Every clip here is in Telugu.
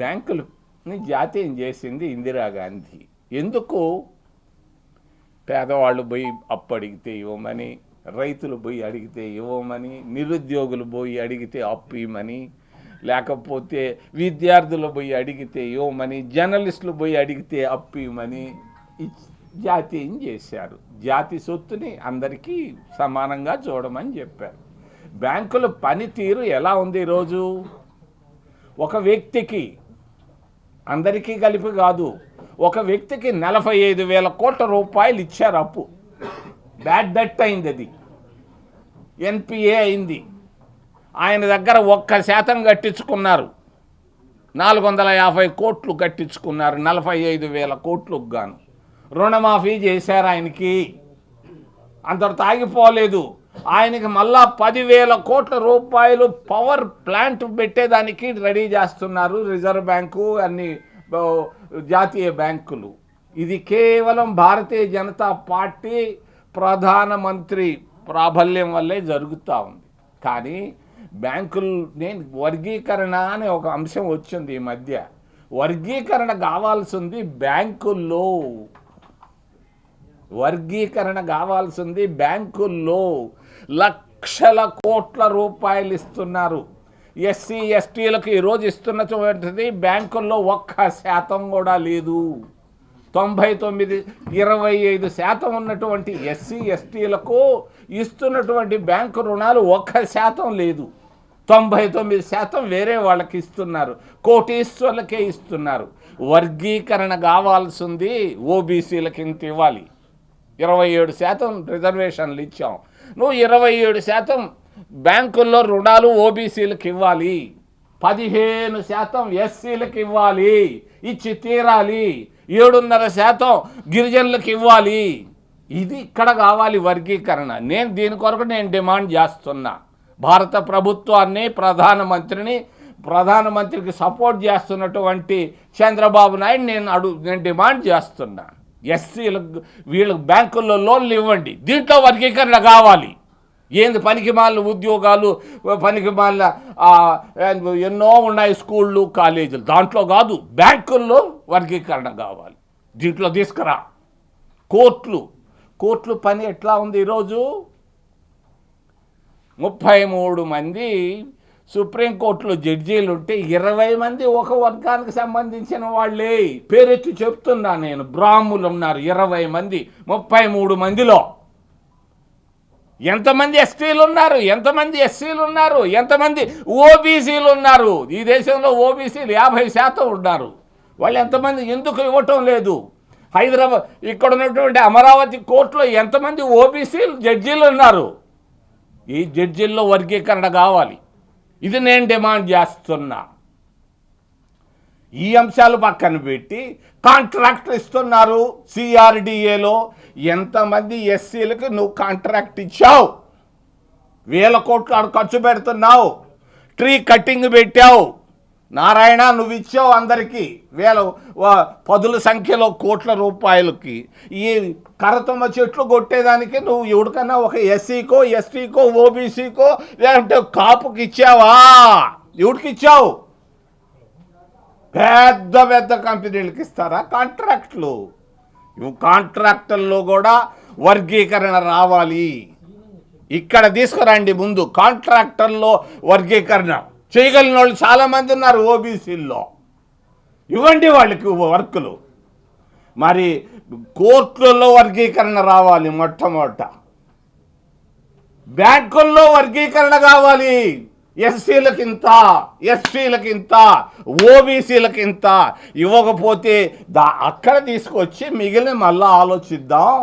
బ్యాంకులని జాతీయం చేసింది ఇందిరాగాంధీ. ఎందుకు? పేదవాళ్ళు పోయి అప్పు అడిగితే ఇవ్వమని, రైతులు పోయి అడిగితే ఇవ్వమని, నిరుద్యోగులు పోయి అడిగితే అప్పు ఇవ్వమని, లేకపోతే విద్యార్థులు పోయి అడిగితే ఇవ్వమని, జర్నలిస్టులు పోయి అడిగితే అప్పు ఇవ్వమని జాతీయం చేశారు. జాతి సొత్తుని అందరికీ సమానంగా చూడమని చెప్పారు. బ్యాంకుల పనితీరు ఎలా ఉంది ఈరోజు? ఒక వ్యక్తికి, అందరికీ కలిపి కాదు, ఒక వ్యక్తికి 45,000 కోట్ల రూపాయలు ఇచ్చారు అప్పు. బ్యాడ్ డెట్ అయింది, అది ఎన్పిఏ అయింది. ఆయన దగ్గర 1% కట్టించుకున్నారు, 450 కోట్లు కట్టించుకున్నారు. 45,000 కోట్లకు గాను రుణమాఫీ చేశారు ఆయనకి. అంతటితో ఆగిపోలేదు, ఆయనకి మళ్ళా 10,000 కోట్ల రూపాయలు పవర్ ప్లాంట్ పెట్టేదానికి రెడీ చేస్తున్నారు రిజర్వ్ బ్యాంకు, అన్ని జాతీయ బ్యాంకులు. ఇది కేవలం భారతీయ జనతా పార్టీ ప్రధానమంత్రి ప్రాబల్యం వల్లే జరుగుతూ ఉంది. కానీ బ్యాంకులు వర్గీకరణ అనే ఒక అంశం వచ్చింది ఈ మధ్య. వర్గీకరణ కావాల్సింది బ్యాంకుల్లో, వర్గీకరణ కావాల్సింది బ్యాంకుల్లో. లక్షల కోట్ల రూపాయలు ఇస్తున్నారు ఎస్సీ ఎస్టీలకు. ఈరోజు ఇస్తున్నటువంటిది బ్యాంకుల్లో 1% కూడా లేదు. 25% ఉన్నటువంటి ఎస్సీ ఎస్టీలకు ఇస్తున్నటువంటి బ్యాంకు రుణాలు 1% లేదు. 99% వేరే వాళ్ళకి ఇస్తున్నారు, కోటీశ్వర్లకే ఇస్తున్నారు. వర్గీకరణ కావాల్సింది ఓబీసీలకి ఇంత ఇవ్వాలి. 27% రిజర్వేషన్లు ఇచ్చాం, నువ్వు 27% బ్యాంకుల్లో రుణాలు ఓబీసీలకు ఇవ్వాలి, 15% ఎస్సీలకు ఇవ్వాలి, ఇచ్చి తీరాలి. 7.5% గిరిజనులకు ఇవ్వాలి. ఇది ఇక్కడ కావాలి వర్గీకరణ. దీని కొరకు నేను డిమాండ్ చేస్తున్నా. భారత ప్రభుత్వాన్ని, ప్రధానమంత్రికి సపోర్ట్ చేస్తున్నటువంటి చంద్రబాబు నాయుడు నేను డిమాండ్ చేస్తున్నా. ఎస్సీలకు వీళ్ళకి బ్యాంకుల్లో లోన్లు ఇవ్వండి, దీంట్లో వర్గీకరణ కావాలి. ఏంది పనికిమాలిన ఉద్యోగాలు, పనికిమాలిన ఎన్నో ఉన్నాయి స్కూళ్ళు కాలేజీలు, దాంట్లో కాదు, బ్యాంకుల్లో వర్గీకరణ కావాలి. దీంట్లో తీసుకురా. కోర్టులు పని ఎట్లా ఉంది ఈరోజు? 33 మంది సుప్రీంకోర్టులో జడ్జీలు ఉంటే 20 మంది ఒక వర్గానికి సంబంధించిన వాళ్ళే. పేరెత్తి చెప్తున్నా నేను, బ్రాహ్మణులు ఉన్నారు 20 మంది. 33 మందిలో ఎంతమంది ఎస్టీలు ఉన్నారు, ఎంతమంది ఎస్సీలు ఉన్నారు, ఎంతమంది ఓబీసీలు ఉన్నారు? ఈ దేశంలో ఓబీసీలు 50% ఉన్నారు. వాళ్ళు ఎంతమంది ఎందుకు ఇవ్వటం లేదు? హైదరాబాద్ ఇక్కడ ఉన్నటువంటి అమరావతి కోర్టులో ఎంతమంది ఓబీసీలు జడ్జీలు ఉన్నారు? ఈ జడ్జీల్లో వర్గీకరణ కావాలి. ఇది నేను డిమాండ్ చేస్తున్నా. ఈ అంశాలు పక్కన పెట్టి కాంట్రాక్ట్ ఇస్తున్నారు. సిఆర్డిఏలో ఎంతమంది ఎస్సీలకు నువ్వు కాంట్రాక్ట్ ఇచ్చావు? 1000 కోట్లు ఖర్చు పెడుతున్నావు. ట్రీ కటింగ్ పెట్టావు. నారాయణ నువ్వు ఇచ్చావు అందరికీ 10,000 సంఖ్యలో కోట్ల రూపాయలకి. ఈ కరతమ్మ చెట్లు కొట్టేదానికి నువ్వు ఎవరికన్నా ఒక ఎస్సీకో, ఎస్టీకో, ఓబీసీకో, లేదంటే కాపుకి ఇచ్చావా? ఎవరికి ఇచ్చావు? పెద్ద పెద్ద కంపెనీలకు ఇస్తారా కాంట్రాక్ట్లు? కాంట్రాక్టుల్లో కూడా వర్గీకరణ రావాలి. ఇక్కడ తీసుకురండి ముందు కాంట్రాక్టర్లో వర్గీకరణ. చేయగలిగిన వాళ్ళు చాలామంది ఉన్నారు ఓబీసీల్లో, ఇవ్వండి వాళ్ళకి వర్కులు. మరి కోర్టులలో వర్గీకరణ రావాలి. మొట్టమొదట బ్యాంకుల్లో వర్గీకరణ కావాలి. ఎస్సీలకింత, ఎస్టీలకింత, ఓబీసీలకింత ఇవ్వకపోతే అక్కడ తీసుకొచ్చి మిగిలిన మళ్ళీ ఆలోచిద్దాం.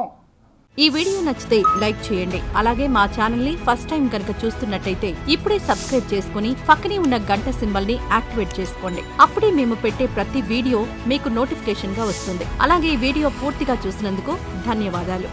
ఈ వీడియో నచ్చితే లైక్ చేయండి. అలాగే మా ఛానల్ ని ఫస్ట్ టైం కనుక చూస్తున్నట్టయితే ఇప్పుడే సబ్స్క్రైబ్ చేసుకుని పక్కనే ఉన్న గంట సింబల్ ని యాక్టివేట్ చేసుకోండి. అప్పుడే మేము పెట్టే ప్రతి వీడియో మీకు నోటిఫికేషన్ గా వస్తుంది. అలాగే ఈ వీడియో పూర్తిగా చూసినందుకు ధన్యవాదాలు.